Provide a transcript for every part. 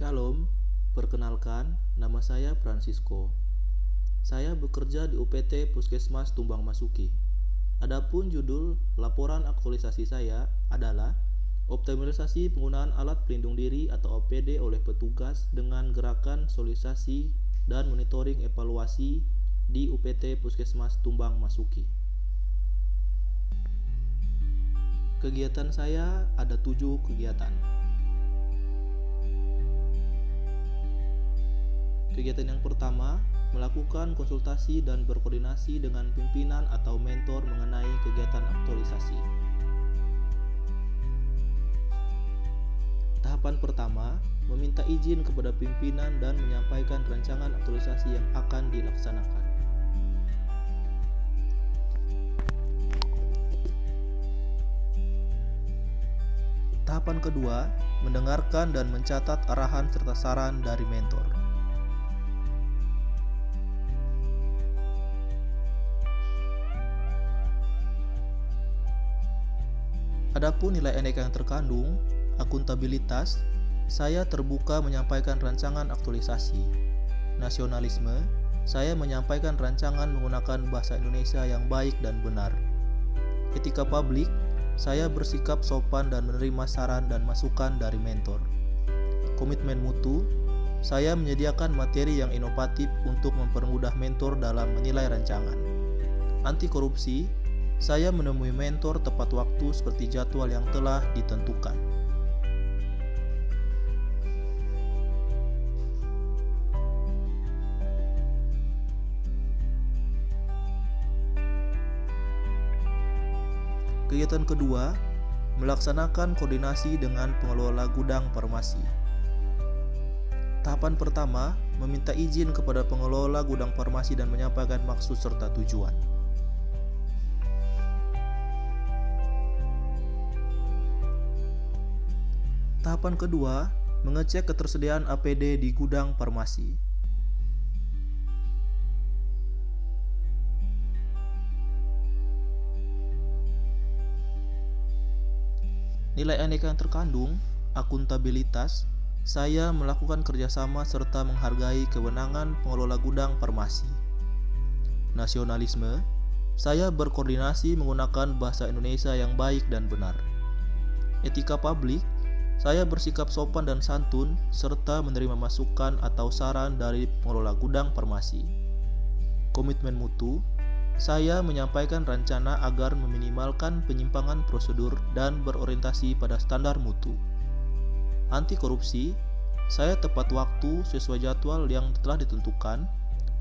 Shalom, perkenalkan, nama saya Francisco. Saya bekerja di UPT Puskesmas Tumbang Masuki. Adapun judul laporan aktualisasi saya adalah optimalisasi penggunaan alat pelindung diri atau APD oleh petugas dengan gerakan sosialisasi dan monitoring evaluasi di UPT Puskesmas Tumbang Masuki. Kegiatan saya ada 7 kegiatan. Kegiatan yang pertama, melakukan konsultasi dan berkoordinasi dengan pimpinan atau mentor mengenai kegiatan aktualisasi. Tahapan pertama, meminta izin kepada pimpinan dan menyampaikan rancangan aktualisasi yang akan dilaksanakan. Tahapan kedua, mendengarkan dan mencatat arahan serta saran dari mentor. Adapun nilai NEK yang terkandung, akuntabilitas, saya terbuka menyampaikan rancangan aktualisasi. Nasionalisme, saya menyampaikan rancangan menggunakan bahasa Indonesia yang baik dan benar. Etika publik, saya bersikap sopan dan menerima saran dan masukan dari mentor. Komitmen mutu, saya menyediakan materi yang inovatif untuk mempermudah mentor dalam menilai rancangan. Anti korupsi, saya menemui mentor tepat waktu seperti jadwal yang telah ditentukan. Kegiatan kedua, melaksanakan koordinasi dengan pengelola gudang farmasi. Tahapan pertama, meminta izin kepada pengelola gudang farmasi dan menyampaikan maksud serta tujuan. Tahapan kedua, mengecek ketersediaan APD di gudang farmasi. Nilai NEK yang terkandung, akuntabilitas, saya melakukan kerjasama serta menghargai kewenangan pengelola gudang farmasi. Nasionalisme, saya berkoordinasi menggunakan bahasa Indonesia yang baik dan benar. Etika publik, saya bersikap sopan dan santun serta menerima masukan atau saran dari pengelola gudang farmasi. Komitmen mutu, saya menyampaikan rencana agar meminimalkan penyimpangan prosedur dan berorientasi pada standar mutu. Anti korupsi, saya tepat waktu sesuai jadwal yang telah ditentukan,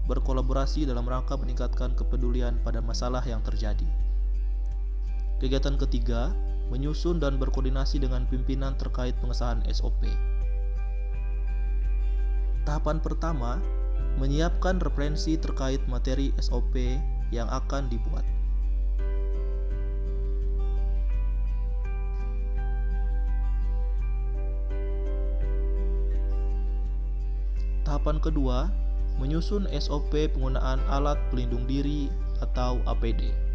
berkolaborasi dalam rangka meningkatkan kepedulian pada masalah yang terjadi. Kegiatan ketiga, menyusun dan berkoordinasi dengan pimpinan terkait pengesahan SOP. Tahapan pertama, menyiapkan referensi terkait materi SOP yang akan dibuat. Tahapan kedua, menyusun SOP penggunaan alat pelindung diri atau APD.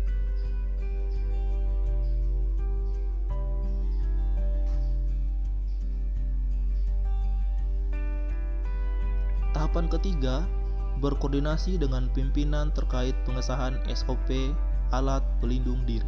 Tahapan ketiga, berkoordinasi dengan pimpinan terkait pengesahan SOP alat pelindung diri.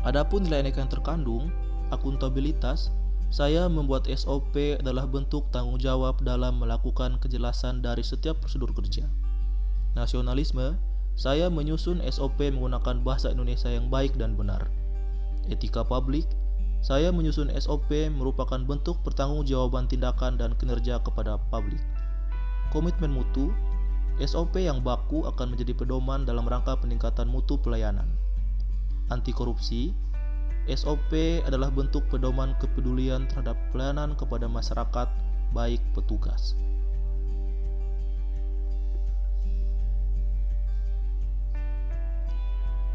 Adapun nilai NEK yang terkandung, akuntabilitas, saya membuat SOP adalah bentuk tanggung jawab dalam melakukan kejelasan dari setiap prosedur kerja. Nasionalisme, saya menyusun SOP menggunakan bahasa Indonesia yang baik dan benar. Etika publik, saya menyusun SOP merupakan bentuk pertanggungjawaban tindakan dan kinerja kepada publik. Komitmen mutu, SOP yang baku akan menjadi pedoman dalam rangka peningkatan mutu pelayanan. Anti korupsi, SOP adalah bentuk pedoman kepedulian terhadap pelayanan kepada masyarakat, baik petugas.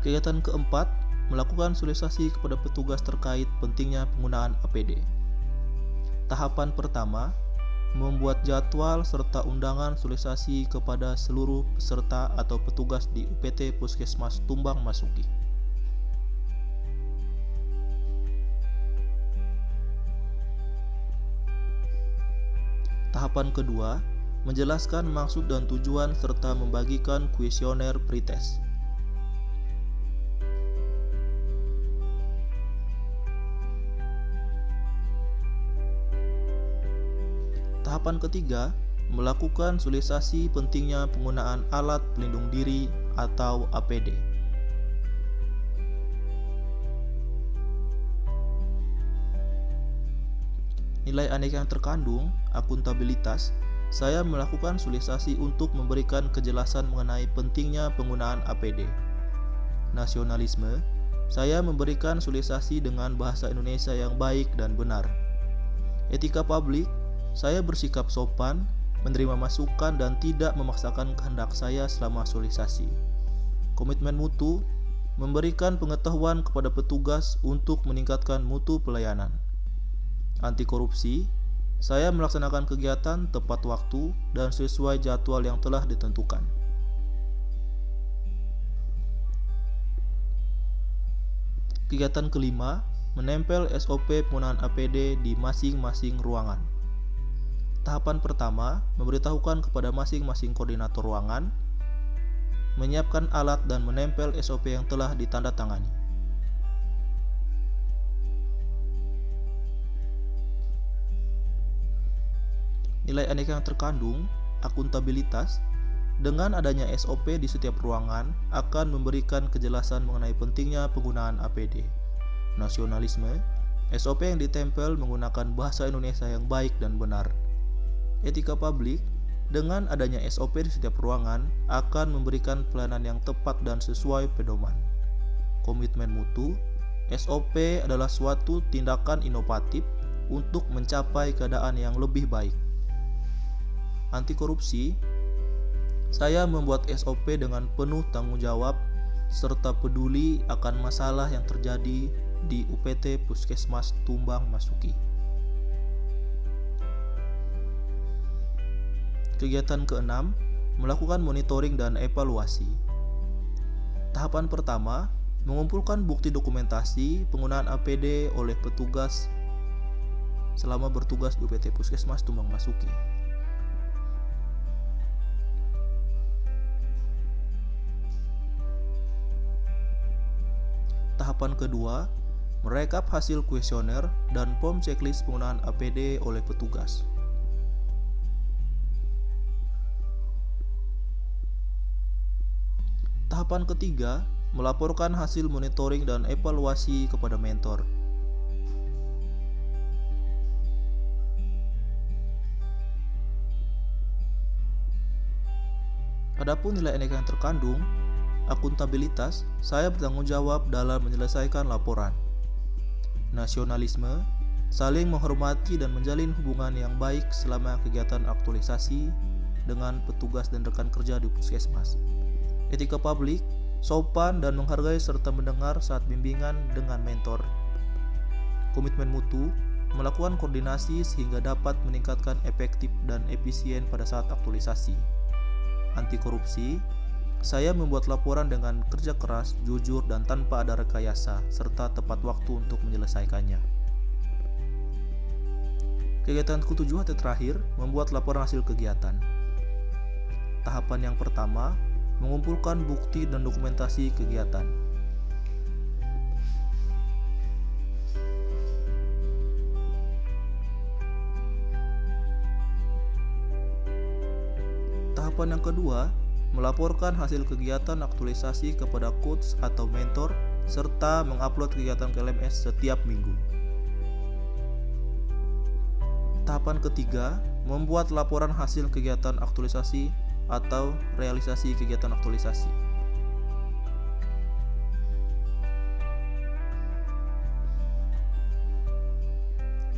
Kegiatan keempat, melakukan sosialisasi kepada petugas terkait pentingnya penggunaan APD. Tahapan pertama, membuat jadwal serta undangan sosialisasi kepada seluruh peserta atau petugas di UPT Puskesmas Tumbang Masuki. Tahapan kedua, menjelaskan maksud dan tujuan serta membagikan kuesioner pretest. Tahapan ketiga, melakukan sosialisasi pentingnya penggunaan alat pelindung diri atau APD. Nilai aneka yang terkandung, akuntabilitas, saya melakukan sosialisasi untuk memberikan kejelasan mengenai pentingnya penggunaan APD. Nasionalisme, saya memberikan sosialisasi dengan bahasa Indonesia yang baik dan benar. Etika publik, saya bersikap sopan, menerima masukan dan tidak memaksakan kehendak saya selama sosialisasi. Komitmen mutu, memberikan pengetahuan kepada petugas untuk meningkatkan mutu pelayanan. Anti korupsi, saya melaksanakan kegiatan tepat waktu dan sesuai jadwal yang telah ditentukan. Kegiatan kelima, menempel SOP penggunaan APD di masing-masing ruangan. Tahapan pertama, memberitahukan kepada masing-masing koordinator ruangan, menyiapkan alat dan menempel SOP yang telah ditandatangani. Nilai aneka yang terkandung, akuntabilitas, dengan adanya SOP di setiap ruangan akan memberikan kejelasan mengenai pentingnya penggunaan APD. Nasionalisme, SOP yang ditempel menggunakan bahasa Indonesia yang baik dan benar. Etika publik, dengan adanya SOP di setiap ruangan akan memberikan pelayanan yang tepat dan sesuai pedoman. Komitmen mutu, SOP adalah suatu tindakan inovatif untuk mencapai keadaan yang lebih baik. Anti korupsi, saya membuat SOP dengan penuh tanggung jawab serta peduli akan masalah yang terjadi di UPT Puskesmas Tumbang Masuki. Kegiatan keenam, melakukan monitoring dan evaluasi. Tahapan pertama, mengumpulkan bukti dokumentasi penggunaan APD oleh petugas selama bertugas di UPT Puskesmas Tumbang Masuki. Tahapan kedua, merekap hasil kuesioner dan form checklist penggunaan APD oleh petugas. Tahapan ketiga, melaporkan hasil monitoring dan evaluasi kepada mentor. Adapun nilai aneka yang terkandung, akuntabilitas, saya bertanggung jawab dalam menyelesaikan laporan. Nasionalisme, saling menghormati dan menjalin hubungan yang baik selama kegiatan aktualisasi dengan petugas dan rekan kerja di Puskesmas. Etika publik, sopan dan menghargai serta mendengar saat bimbingan dengan mentor. Komitmen mutu, melakukan koordinasi sehingga dapat meningkatkan efektif dan efisien pada saat aktualisasi. Anti korupsi, saya membuat laporan dengan kerja keras, jujur dan tanpa ada rekayasa serta tepat waktu untuk menyelesaikannya. Kegiatan ketujuh atau terakhir, membuat laporan hasil kegiatan. Tahapan yang pertama, mengumpulkan bukti dan dokumentasi kegiatan. Tahapan yang kedua, melaporkan hasil kegiatan aktualisasi kepada coach atau mentor serta mengupload kegiatan ke LMS setiap minggu. Tahapan ketiga, membuat laporan hasil kegiatan aktualisasi atau realisasi kegiatan aktualisasi.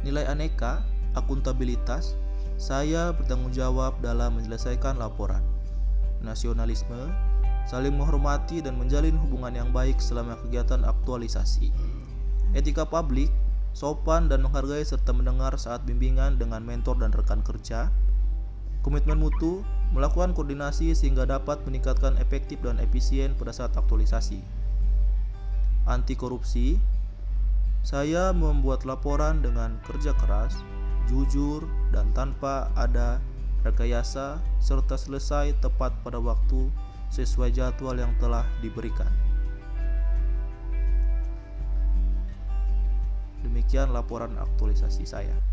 Nilai aneka, akuntabilitas, saya bertanggung jawab dalam menyelesaikan laporan. Nasionalisme, saling menghormati dan menjalin hubungan yang baik selama kegiatan aktualisasi. Etika publik, sopan dan menghargai serta mendengar saat bimbingan dengan mentor dan rekan kerja, komitmen mutu, melakukan koordinasi sehingga dapat meningkatkan efektif dan efisien pada saat aktualisasi. Anti korupsi, saya membuat laporan dengan kerja keras, jujur, dan tanpa ada rekayasa, serta selesai tepat pada waktu sesuai jadwal yang telah diberikan. Demikian laporan aktualisasi saya.